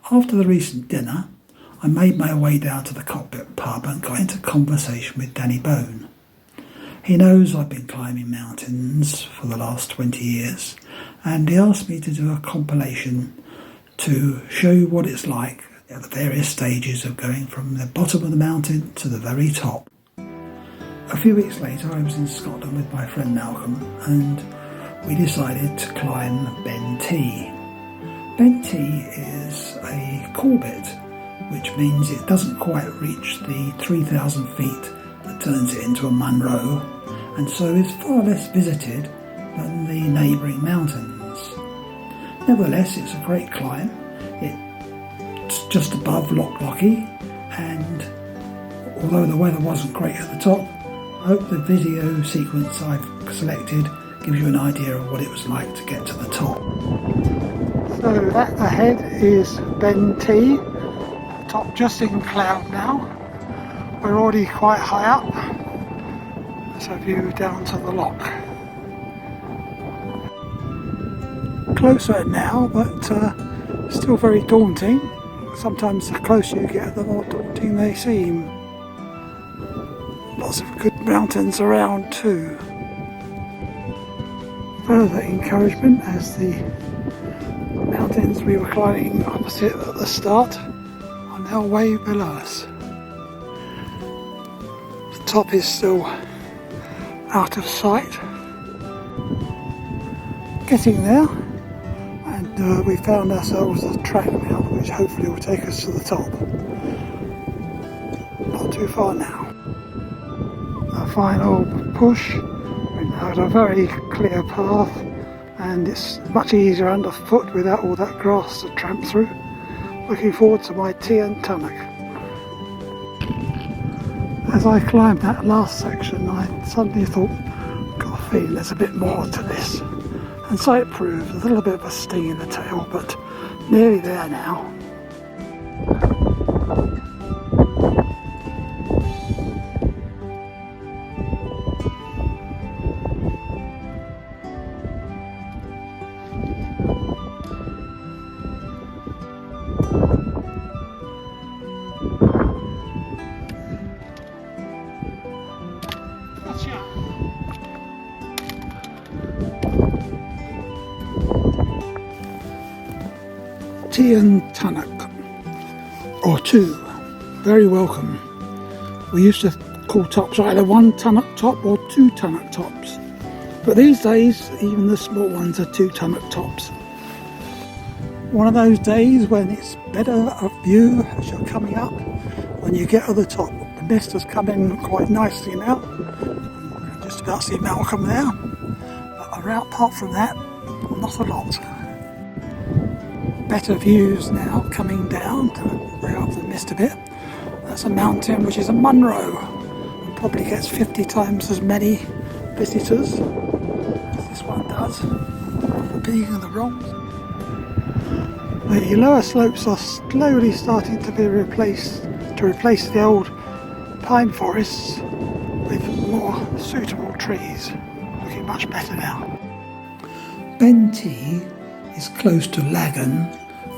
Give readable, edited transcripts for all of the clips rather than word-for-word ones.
After the recent dinner, I made my way down to the Cockpit pub and got into conversation with Danny Bone. He knows I've been climbing mountains for the last 20 years, and he asked me to do a compilation to show you what it's like at the various stages of going from the bottom of the mountain to the very top. A few weeks later I was in Scotland with my friend Malcolm, and we decided to climb Ben T. Ben T is a Corbett, which means it doesn't quite reach the 3,000 feet that turns it into a Munro, and so is far less visited than the neighbouring mountains. Nevertheless, it's a great climb. It's just above Loch Lochy, and although the weather wasn't great at the top, I hope the video sequence I've selected gives you an idea of what it was like to get to the top. So that ahead is Ben T, the top just in cloud now. We're already quite high up. That's a view down to the loch. Closer now, but still very daunting. Sometimes the closer you get, the more daunting they seem. Lots of good mountains around too. Further encouragement as the mountains we were climbing opposite at the start are now way below us. The top is still out of sight. Getting there, and we found ourselves a track now which hopefully will take us to the top. Not too far now. A final push. We've had a very clear path, and it's much easier underfoot without all that grass to tramp through. Looking forward to my tea and Tunnock. As I climbed that last section, I suddenly thought, got a feeling there's a bit more to this. And so it proved. A little bit of a sting in the tail, but nearly there now. Tea and Tunnock, or two, very welcome. We used to call tops either one Tunnock top or two Tunnock tops, but these days even the small ones are two Tunnock tops. One of those days when it's better of view as you're coming up, when you get to the top. The mist has come in quite nicely now. You can just about see Malcolm there, but apart from that, not a lot. Better views now coming down to bring up the mist a bit. That's a mountain which is a Munro and probably gets 50 times as many visitors as this one does, for being in the wrong. The lower slopes are slowly starting to be replaced to replace the old pine forests with more suitable trees. Looking much better now. Ben T is close to Laggan,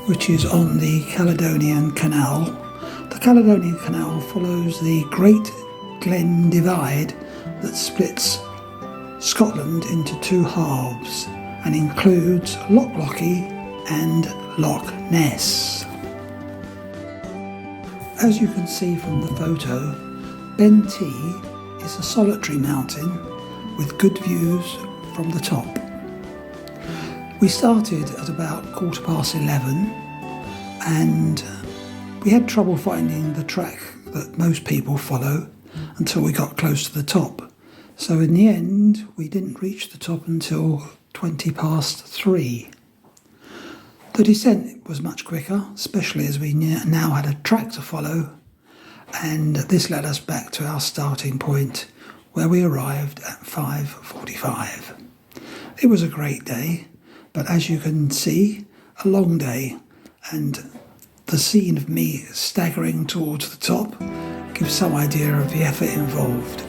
which is on the Caledonian Canal. The Caledonian Canal follows the Great Glen Divide that splits Scotland into two halves and includes Loch Lochy and Loch Ness. As you can see from the photo, Ben T is a solitary mountain with good views from the top. We started at about 11:15 and we had trouble finding the track that most people follow until we got close to the top. So in the end, we didn't reach the top until 3:20. The descent was much quicker, especially as we now had a track to follow, and this led us back to our starting point where we arrived at 5:45. It was a great day, but as you can see, a long day, and the scene of me staggering towards the top gives some idea of the effort involved.